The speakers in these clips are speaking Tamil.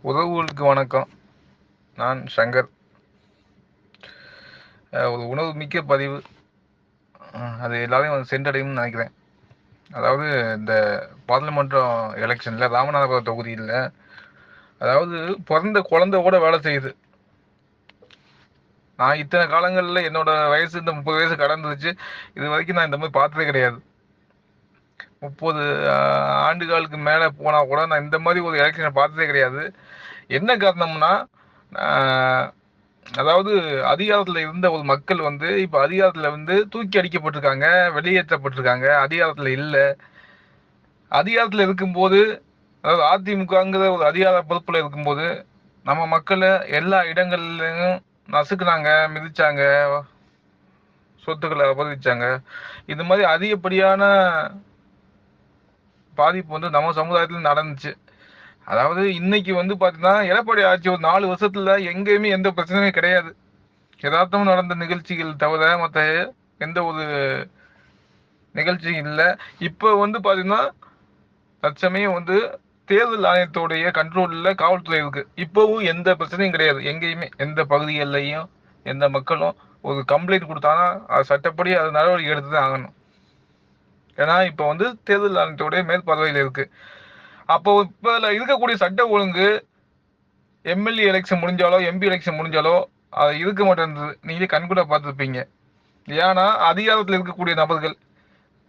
உறவுகளுக்கு வணக்கம். நான் சங்கர். ஒரு உணவு மிக்க பதிவு, அது எல்லாரையும் சென்றடையும்னு நினைக்கிறேன். அதாவது இந்த பார்லிமெண்டம் எலெக்ஷனில் ராமநாதபுரம் தொகுதியில், அதாவது பிறந்த குழந்தை கூட வேலை செய்யுது. நான் இத்தனை காலங்களில் என்னோட வயசு இந்த 30 வயசு கடந்துருச்சு. இது வரைக்கும் நான் இந்த மாதிரி பார்த்ததே கிடையாது. 30 ஆண்டுகளுக்கு மேலே போனால் கூட நான் இந்த மாதிரி ஒரு எலெக்ஷனை பார்த்ததே கிடையாது. என்ன காரணம்னா, அதாவது அதிகாரத்தில் இருந்த ஒரு மக்கள் இப்போ அதிகாரத்தில் தூக்கி அடிக்கப்பட்டிருக்காங்க, வெளியேற்றப்பட்டிருக்காங்க. அதிகாரத்தில் இல்லை. அதிகாரத்தில் இருக்கும்போது, அதாவது அதிமுகங்கிற ஒரு அதிகார பொறுப்பில் இருக்கும்போது, நம்ம மக்களை எல்லா இடங்கள்லையும் நசுக்குனாங்க, மிதிச்சாங்க, சொத்துக்களை அபகரிச்சாங்க. இது மாதிரி அதிகப்படியான பாதிப்பு நம்ம சமுதாயத்தில் நடந்துச்சு. அதாவது இன்னைக்கு பார்த்தீங்கன்னா, எடப்பாடி ஆட்சி ஒரு 4 வருஷத்துல எங்கேயுமே எந்த பிரச்சனையும் கிடையாது. யதார்த்தம் நடந்த நிகழ்ச்சிகள் தவிர மற்ற எந்த ஒரு நிகழ்ச்சியும் இல்லை. இப்போ பார்த்தீங்கன்னா, தற்சமயம் தேர்தல் ஆணையத்துடைய கண்ட்ரோலில் காவல்துறை இருக்கு. இப்போவும் எந்த பிரச்சனையும் கிடையாது. எங்கேயுமே எந்த பகுதிகளிலையும் எந்த மக்களும் ஒரு கம்ப்ளைண்ட் கொடுத்தாங்கன்னா அது சட்டப்படி அது நடவடிக்கை எடுத்து தான் ஆகணும். ஏன்னா இப்போ தேர்தல் ஆணையத்துடைய மேற்பார்வையில் இருக்கு. அப்போ இப்போ இருக்கக்கூடிய சட்ட ஒழுங்கு எம்எல்ஏ எலெக்ஷன் முடிஞ்சாலோ எம்பி எலெக்ஷன் முடிஞ்சாலோ அது இருக்க மாட்டேன்றது நீங்களே கண்கூட பார்த்துருப்பீங்க. ஏன்னா அதிகாரத்தில் இருக்கக்கூடிய நபர்கள்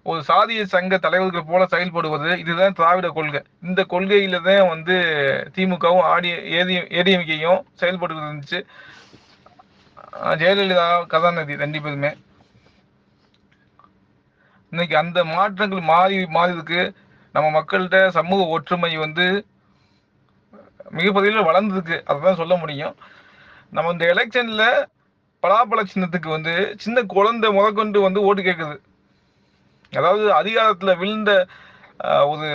ஒரு சாதிய சங்க தலைவர்கள் போல செயல்படுவது, இதுதான் திராவிட கொள்கை. இந்த கொள்கையில தான் திமுகவும் ஏடிஎம்கேயும் செயல்பட்டு இருந்துச்சு. ஜெயலலிதா, கருணாநிதி 2 பேருமே. இன்னைக்கு அந்த மாற்றங்கள் மாறிதுக்கு நம்ம மக்கள்கிட்ட சமூக ஒற்றுமை மிகப்பதியில் வளர்ந்துருக்கு. அதுதான் சொல்ல முடியும். நம்ம இந்த எலெக்ஷன்ல பலாப்பழ சின்னத்துக்கு சின்ன குழந்தை முதற்கொண்டு ஓட்டு கேட்குது. அதாவது அதிகாரத்துல விழுந்த ஒரு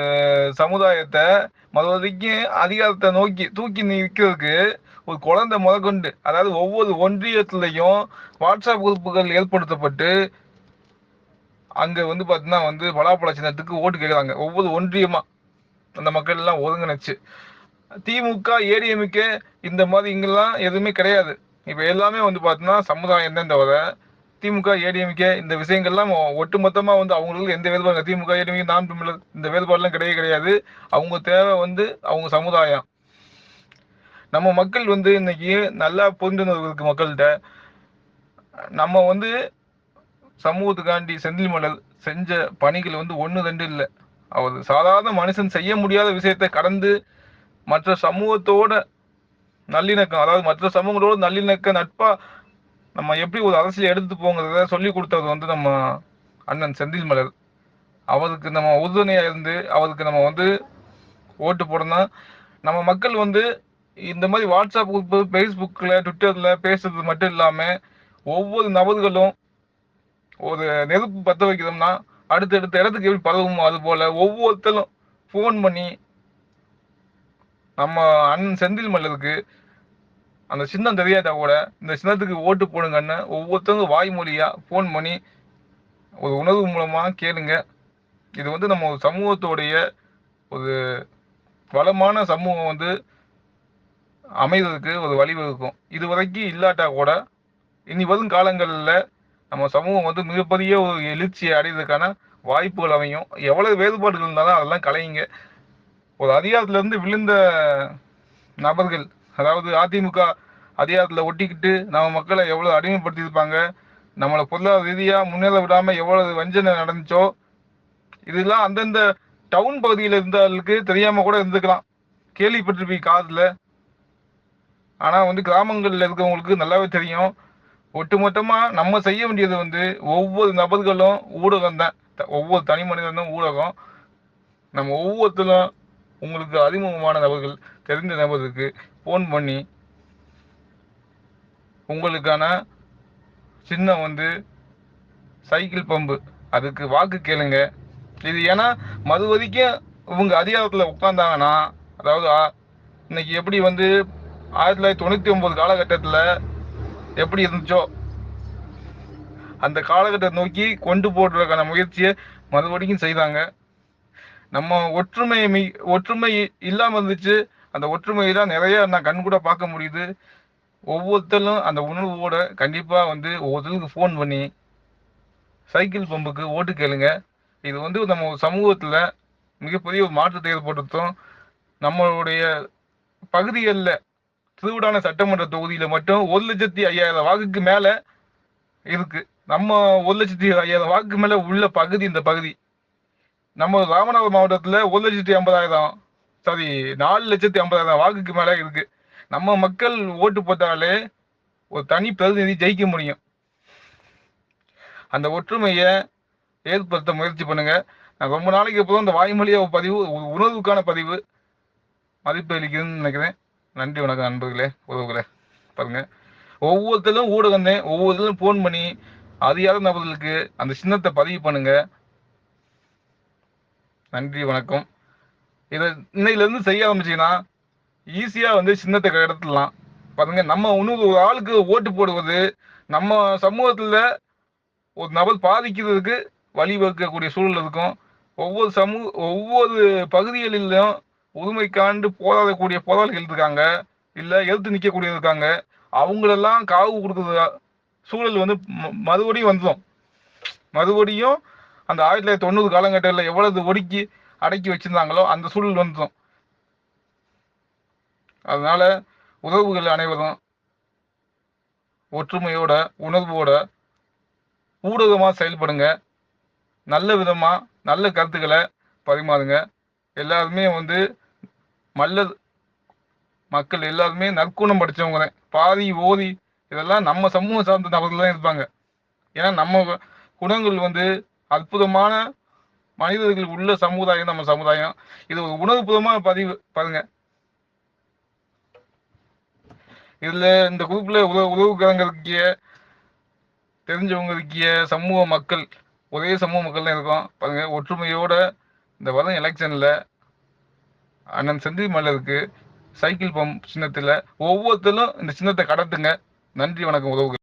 சமுதாயத்தை மறுபடியும் அதிகாரத்தை நோக்கி தூக்கி நிற்கிறதுக்கு ஒரு குழந்தை முதற்கொண்டு, அதாவது ஒவ்வொரு ஒன்றியத்திலையும் வாட்ஸ்அப் குரூப்புகள் ஏற்படுத்தப்பட்டு அங்க பாத்தீங்கன்னா பலாப்பழ சின்னத்துக்கு ஓட்டு கேட்குறாங்க. ஒவ்வொரு ஒன்றியமா அந்த மக்கள் எல்லாம் ஒருங்கிணைச்சு. திமுக, ஏடிஎம்கே இந்த மாதிரி இங்கெல்லாம் எதுவுமே கிடையாது. இப்ப எல்லாமே பாத்தீங்கன்னா சமுதாயம் தான் தவிர திமுக, ஏடிஎம்கே இந்த விஷயங்கள்லாம் ஒட்டுமொத்தமா அவங்களுக்கு எந்த வேறுபாடு, திமுக, ஏடிஎம்கே, நாம் தமிழர் இந்த வேறுபாடுலாம் கிடையாது. அவங்க தேவை அவங்க சமுதாயம். நம்ம மக்கள் இன்னைக்கு நல்லா புரிந்துணர்வு இருக்கு மக்கள்கிட்ட. நம்ம சமூகத்துக்காண்டி செந்தில் மலர் செஞ்ச பணிகள் 1 2 இல்லை. அவர் சாதாரண மனுஷன் செய்ய முடியாத விஷயத்தை கடந்து மற்ற சமூகத்தோட நல்லிணக்கம், அதாவது மற்ற சமூகங்களோட நல்லிணக்க நட்பா நம்ம எப்படி ஒரு அரசியல் எடுத்து போங்கிறத சொல்லி கொடுத்தது நம்ம அண்ணன் செந்தில் மலர். அவருக்கு நம்ம உறுதுணையா இருந்து அவருக்கு நம்ம ஓட்டு போடணும். நம்ம மக்கள் இந்த மாதிரி வாட்ஸ்அப் குரூப்பு, ஃபேஸ்புக்கில், ட்விட்டரில் பேசுறது மட்டும் இல்லாமல் ஒவ்வொரு நபர்களும் ஒரு நெருப்பு பற்ற வைக்கிறோம்னா அடுத்தடுத்த இடத்துக்கு எப்படி பரவுமோ அது போல் ஒவ்வொருத்தரும் ஃபோன் பண்ணி நம்ம அண்ணன் செந்தில் மலருக்கு அந்த சின்னம் தெரியாட்டா கூட இந்த சின்னத்துக்கு ஓட்டு போடுங்கன்னு ஒவ்வொருத்தவங்க வாய்மொழியா ஃபோன் பண்ணி ஒரு உணர்வு மூலமா கேளுங்க. இது நம்ம ஒரு சமூகத்தோடைய ஒரு வளமான சமூகம் அமைவதற்கு ஒரு வழிவகுக்கும். இது வரைக்கும் இல்லாட்டா கூட இனி வரும் காலங்களில் நம்ம சமூகம் மிகப்பெரிய ஒரு எழுச்சியை அடைவதற்கான வாய்ப்புகள் அமையும். எவ்வளவு வேறுபாடுகள் இருந்தாலும் அதெல்லாம் கலையுங்க. ஒரு அதிகாரத்திலிருந்து விழுந்த நபர்கள், அதாவது அதிமுக அதிகாரத்தில் ஒட்டிக்கிட்டு நம்ம மக்களை எவ்வளவு அடிமைப்படுத்தியிருப்பாங்க, நம்மளை பொருளாதார ரீதியாக முன்னேற விடாமல் எவ்வளவு வஞ்சனை நடந்துச்சோ, இதெல்லாம் அந்தந்த டவுன் பகுதியில் இருந்தவர்களுக்கு தெரியாம கூட இருந்துக்கலாம், கேள்விப்பட்டிருப்பீங்க காதில். ஆனால் கிராமங்களில் இருக்கவங்களுக்கு நல்லாவே தெரியும். ஒட்டுமொத்தமாக நம்ம செய்ய வேண்டியது ஒவ்வொரு நபர்களும் ஊடகம் தான், ஒவ்வொரு தனி மனிதனும் ஊடகம். நம்ம ஒவ்வொருத்தரும் உங்களுக்கு அறிமுகமான நபர்கள், தெரிந்த நபருக்கு ஃபோன் பண்ணி உங்களுக்கான சின்னம் சைக்கிள் பம்பு, அதுக்கு வாக்கு கேளுங்க. இது ஏன்னா மறுபடிக்கும் இவங்க அதிகாரத்தில் உட்கார்ந்தாங்கன்னா, அதாவது இன்னைக்கு எப்படி 1999 காலகட்டத்தில் எப்படி இருந்துச்சோ அந்த காலகட்டத்தை நோக்கி கொண்டு போடுறதுக்கான முயற்சியை மறுபடியும் செய்தாங்க. நம்ம ஒற்றுமை இல்லாமல் இருந்துச்சு. அந்த ஒற்றுமையெல்லாம் நிறைய நான் கண் கூட பார்க்க முடியுது. ஒவ்வொருத்தரும் அந்த உணர்வோட கண்டிப்பா வந்து ஒவ்வொருத்தருக்கு ஃபோன் பண்ணி சைக்கிள் பம்புக்கு ஓட்டு கேளுங்க. இது வந்து நம்ம சமூகத்துல மிகப்பெரிய ஒரு மாற்றத்தை ஏற்படுத்தும். நம்மளுடைய பகுதிகளில் திருவிடான சட்டமன்ற தொகுதியில மட்டும் 1,05,000 வாக்குக்கு மேல இருக்கு. நம்ம 1,05,000 வாக்குக்கு மேல உள்ள பகுதி இந்த பகுதி. நம்ம ராமநாதபுரம் மாவட்டத்துல 1,50,000 சாரி 4,50,000 வாக்குக்கு மேல இருக்கு. நம்ம மக்கள் ஓட்டு போட்டாலே ஒரு தனி பிரதிநிதி ஜெயிக்க முடியும். அந்த ஒற்றுமையை ஏற்படுத்த முயற்சி பண்ணுங்க. நான் ரொம்ப நாளைக்கு அப்புறம் இந்த வாய்மொழிய பதிவு உணர்வுக்கான பதிவு மதிப்பு அளிக்குதுன்னு நினைக்கிறேன். நன்றி வணக்கம் நண்பர்களே, உறவுகளே. பாருங்க, ஒவ்வொருத்தரும் ஊடகமே ஒவ்வொருத்தரும் ஃபோன் பண்ணி அறியாத நபர்களுக்கு அந்த சின்னத்தை பதிவு பண்ணுங்க. நன்றி வணக்கம். இதை இன்னையிலேருந்து செய்ய ஆரம்பிச்சிங்கன்னா ஈஸியாக வந்து சின்னத்தை கடத்தலாம். பாருங்க, நம்ம இன்னொரு ஒரு ஆளுக்கு ஓட்டு போடுவது நம்ம சமூகத்தில் ஒரு நபர் பாதிக்கிறதுக்கு வழிவகுக்கக்கூடிய சூழல் இருக்கும். ஒவ்வொரு பகுதிகளிலும் உரிமைக்காண்டு போராடக்கூடிய போராளிகள் இருக்காங்க, இல்லை எதிர்த்து நிற்கக்கூடிய இருக்காங்க. அவங்களெல்லாம் காவு கொடுக்குற சூழல் வந்து மறுபடியும் வந்துடும். மறுபடியும் அந்த 1990 காலகட்டத்தில் எவ்வளவு ஒடுக்கி அடக்கி வச்சிருந்தாங்களோ அந்த சூழல் வந்துடும். அதனால உறவுகள் அனைவரும் ஒற்றுமையோட உணர்வோட ஊடகமாக செயல்படுங்க. நல்ல விதமாக நல்ல கருத்துக்களை பரிமாறுங்க. எல்லாருமே வந்து மக்கள் எல்லாருமே நற்குணம் படித்தவங்க தான். பாதி ஓதி இதெல்லாம் நம்ம சமூகம் சார்ந்த நபர்கள் தான் இருப்பாங்க. ஏன்னா நம்ம குணங்கள் வந்து அற்புதமான மனிதர்கள் உள்ள சமுதாயம் நம்ம சமுதாயம். இது ஒரு உணர்வுபூர்வமான பதிவு. பாருங்க, இதுல இந்த குரூப்ல உறவுக்காரங்க இருக்கிய, தெரிஞ்சவங்க இருக்கிய சமூக மக்கள், ஒரே சமூக மக்கள் தான் இருக்கும். பாருங்க, ஒற்றுமையோட இந்த வரும் எலெக்ஷன்ல அண்ணன் செந்தில் மலருக்கு சைக்கிள் பம்ப் சின்னத்துல ஒவ்வொருத்தரும் இந்த சின்னத்தை கடத்துங்க. நன்றி வணக்கம் உறவுகள்.